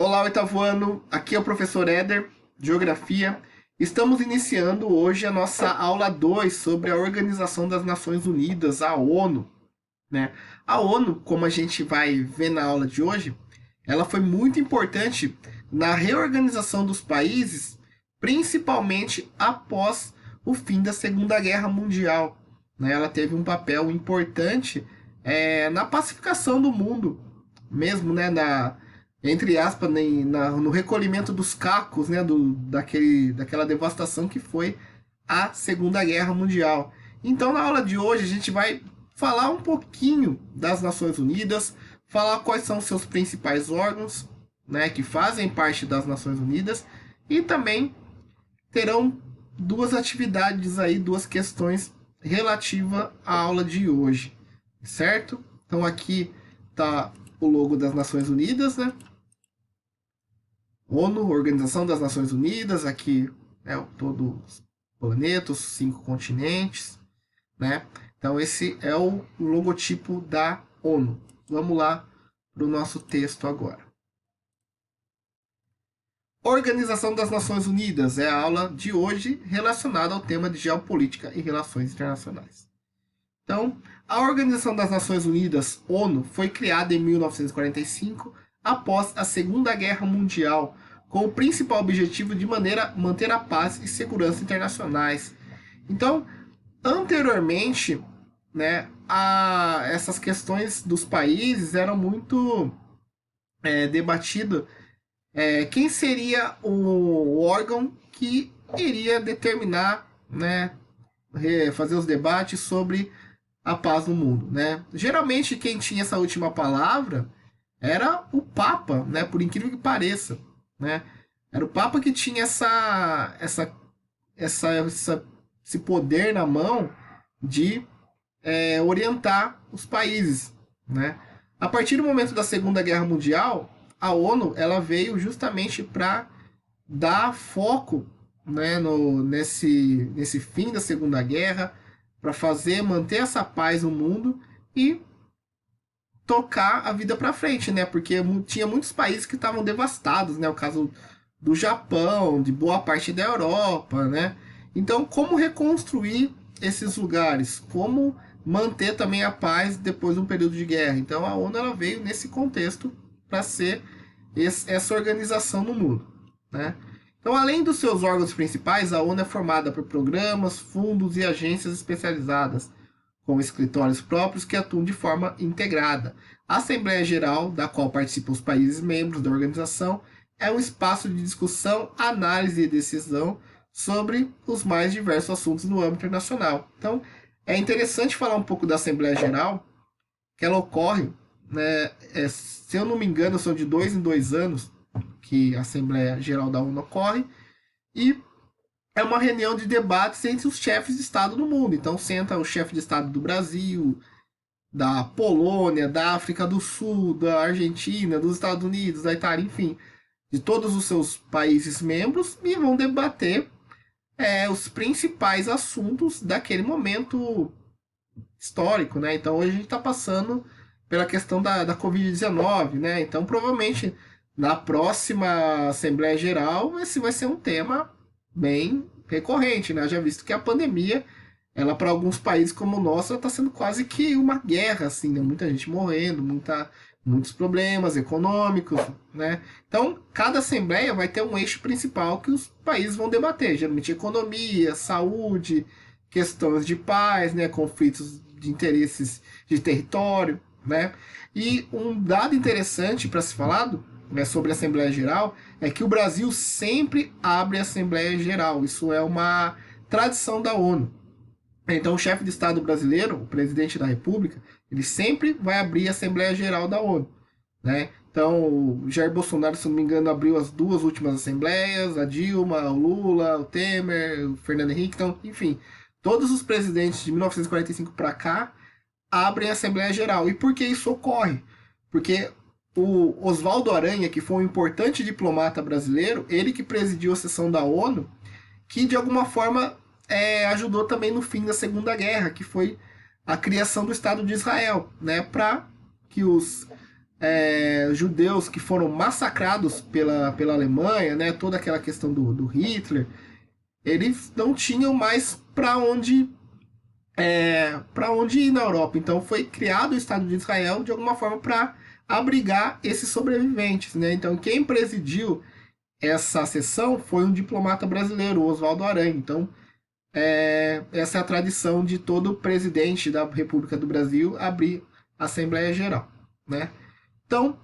Olá, oitavo ano. Aqui é o professor Éder, Geografia. Estamos iniciando hoje a nossa aula 2 sobre a Organização das Nações Unidas, a ONU, né? A ONU, como a gente vai ver na aula de hoje, ela foi muito importante na reorganização dos países, principalmente após o fim da Segunda Guerra Mundial, né? Ela teve um papel importante na pacificação do mundo, mesmo, né? Entre aspas, no recolhimento dos cacos, né? Daquela devastação que foi a Segunda Guerra Mundial. Então, na aula de hoje, a gente vai falar um pouquinho das Nações Unidas, falar quais são seus principais órgãos, né, que fazem parte das Nações Unidas, e também terão duas atividades aí, duas questões relativas à aula de hoje, certo? Então aqui tá o logo das Nações Unidas, né? ONU, Organização das Nações Unidas, aqui é todo o planeta, os 5 continentes, né? Então esse é o logotipo da ONU. Vamos lá para o nosso texto agora. Organização das Nações Unidas é a aula de hoje relacionada ao tema de geopolítica e relações internacionais. Então, a Organização das Nações Unidas, ONU, foi criada em 1945 após a Segunda Guerra Mundial, com o principal objetivo de manter a paz e segurança internacionais. Então, anteriormente, né, essas questões dos países eram muito debatidas. Quem seria o órgão que iria determinar, né, fazer os debates sobre a paz no mundo, né? Geralmente quem tinha essa última palavra era o Papa, né? Por incrível que pareça, né? Era o Papa que tinha esse poder na mão de orientar os países, né? A partir do momento da Segunda Guerra Mundial, a ONU ela veio justamente para dar foco, né, nesse fim da Segunda Guerra, para manter essa paz no mundo e tocar a vida para frente, né? Porque tinha muitos países que estavam devastados, né? O caso do Japão, de boa parte da Europa, né? Então, como reconstruir esses lugares? Como manter também a paz depois de um período de guerra? Então, a ONU ela veio nesse contexto para ser essa organização no mundo, né? Então, além dos seus órgãos principais, a ONU é formada por programas, fundos e agências especializadas, com escritórios próprios que atuam de forma integrada. A Assembleia Geral, da qual participam os países membros da organização, é um espaço de discussão, análise e decisão sobre os mais diversos assuntos no âmbito internacional. Então, é interessante falar um pouco da Assembleia Geral, que ela ocorre, né, se eu não me engano, são de 2 em 2 anos que a Assembleia Geral da ONU ocorre, e é uma reunião de debates entre os chefes de Estado do mundo. Então senta o chefe de Estado do Brasil, da Polônia, da África do Sul, da Argentina, dos Estados Unidos, da Itália, enfim, de todos os seus países membros, e vão debater os principais assuntos daquele momento histórico, né? Então hoje a gente está passando pela questão da Covid-19, né? Então provavelmente na próxima Assembleia Geral esse vai ser um tema bem recorrente, né? Já visto que a pandemia, ela para alguns países como o nosso, está sendo quase que uma guerra, assim, né? Muita gente morrendo, muitos problemas econômicos, né? Então, cada assembleia vai ter um eixo principal que os países vão debater, geralmente economia, saúde, questões de paz, né? Conflitos de interesses de território, né? E um dado interessante para se falar sobre a Assembleia Geral é que o Brasil sempre abre a Assembleia Geral. Isso é uma tradição da ONU. Então, o chefe de Estado brasileiro, o presidente da República, ele sempre vai abrir a Assembleia Geral da ONU, né? Então, o Jair Bolsonaro, se não me engano, abriu as 2 últimas assembleias, a Dilma, o Lula, o Temer, o Fernando Henrique, então, enfim, todos os presidentes de 1945 para cá abrem a Assembleia Geral. E por que isso ocorre? Porque o Oswaldo Aranha, que foi um importante diplomata brasileiro, ele que presidiu a sessão da ONU, que de alguma forma ajudou também no fim da Segunda Guerra, que foi a criação do Estado de Israel, né, para que os judeus que foram massacrados pela Alemanha, né? Toda aquela questão do Hitler, eles não tinham mais para onde ir na Europa. Então foi criado o Estado de Israel de alguma forma para abrigar esses sobreviventes, né? Então quem presidiu essa sessão foi um diplomata brasileiro, Oswaldo Aranha. Então essa é a tradição de todo presidente da República do Brasil abrir a Assembleia Geral, né? Então,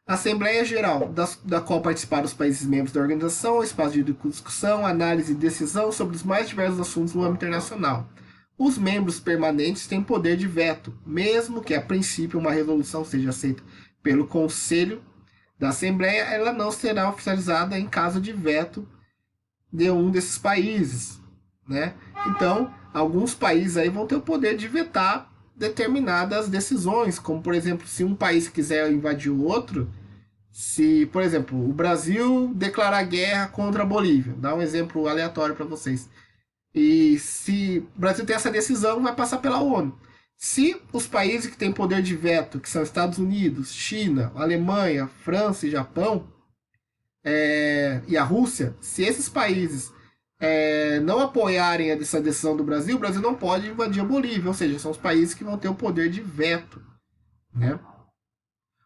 a Assembleia Geral, da qual participaram os países membros da organização, espaço de discussão, análise e decisão sobre os mais diversos assuntos no âmbito internacional. Os membros permanentes têm poder de veto, mesmo que a princípio uma resolução seja aceita pelo Conselho da Assembleia, ela não será oficializada em caso de veto de um desses países, né? Então, alguns países aí vão ter o poder de vetar determinadas decisões, como por exemplo, se um país quiser invadir o outro, se, por exemplo, o Brasil declarar guerra contra a Bolívia, dá um exemplo aleatório para vocês. E se o Brasil tem essa decisão, vai passar pela ONU. Se os países que têm poder de veto, que são Estados Unidos, China, Alemanha, França e Japão, e a Rússia, se esses países não apoiarem essa decisão do Brasil, o Brasil não pode invadir a Bolívia, ou seja, são os países que vão ter o poder de veto, né?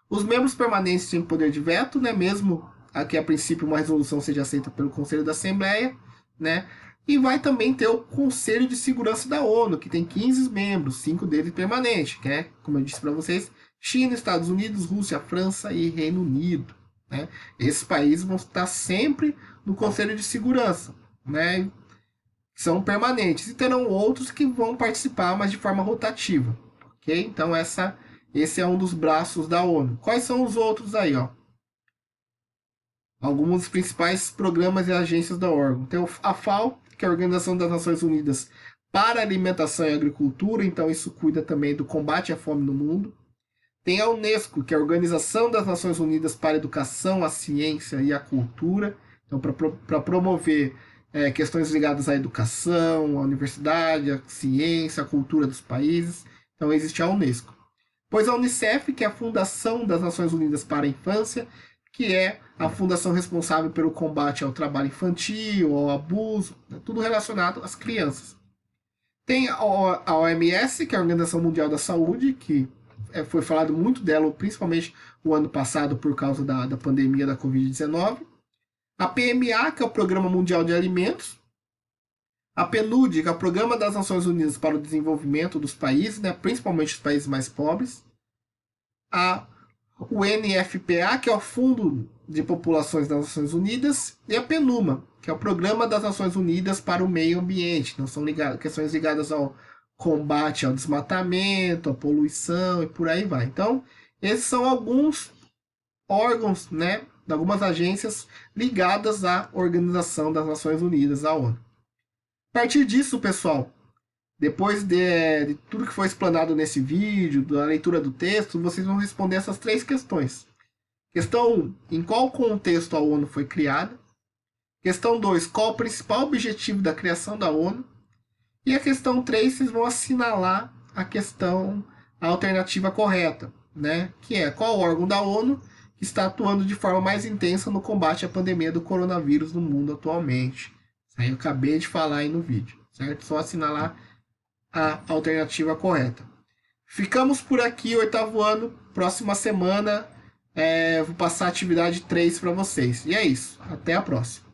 Os membros permanentes têm poder de veto, né? Mesmo que a princípio uma resolução seja aceita pelo Conselho da Assembleia, né? E vai também ter o Conselho de Segurança da ONU, que tem 15 membros, 5 deles permanentes, que é, como eu disse para vocês, China, Estados Unidos, Rússia, França e Reino Unido, né? Esses países vão estar sempre no Conselho de Segurança, né? São permanentes. E terão outros que vão participar, mas de forma rotativa, ok? Então esse é um dos braços da ONU. Quais são os outros aí, ó? Alguns dos principais programas e agências da órgão. Tem a FAO, que é a Organização das Nações Unidas para a Alimentação e Agricultura, então isso cuida também do combate à fome no mundo. Tem a Unesco, que é a Organização das Nações Unidas para a Educação, a Ciência e a Cultura, então para promover questões ligadas à educação, à universidade, à ciência, à cultura dos países. Então existe a Unesco. Pois a Unicef, que é a Fundação das Nações Unidas para a Infância, que é a fundação responsável pelo combate ao trabalho infantil, ao abuso, né, tudo relacionado às crianças. Tem a OMS, que é a Organização Mundial da Saúde, que foi falado muito dela, principalmente o ano passado por causa da pandemia da Covid-19. A PMA, que é o Programa Mundial de Alimentos. A PNUD, que é o Programa das Nações Unidas para o Desenvolvimento dos Países, né, principalmente os países mais pobres. O NFPA, que é o Fundo de Populações das Nações Unidas, e a PNUMA, que é o Programa das Nações Unidas para o Meio Ambiente. Então são questões ligadas ao combate ao desmatamento, à poluição e por aí vai. Então, esses são alguns órgãos, né, de algumas agências ligadas à Organização das Nações Unidas, a ONU. A partir disso, pessoal, depois de tudo que foi explanado nesse vídeo, da leitura do texto, vocês vão responder essas 3 questões. Questão 1, em qual contexto a ONU foi criada? Questão 2, qual o principal objetivo da criação da ONU? E a questão 3, vocês vão assinalar a alternativa correta, né? Que é qual órgão da ONU que está atuando de forma mais intensa no combate à pandemia do coronavírus no mundo atualmente. Isso aí eu acabei de falar aí no vídeo, certo? Só assinalar a alternativa correta. Ficamos por aqui, 8º ano. Próxima semana vou passar a atividade 3 para vocês. E é isso. Até a próxima.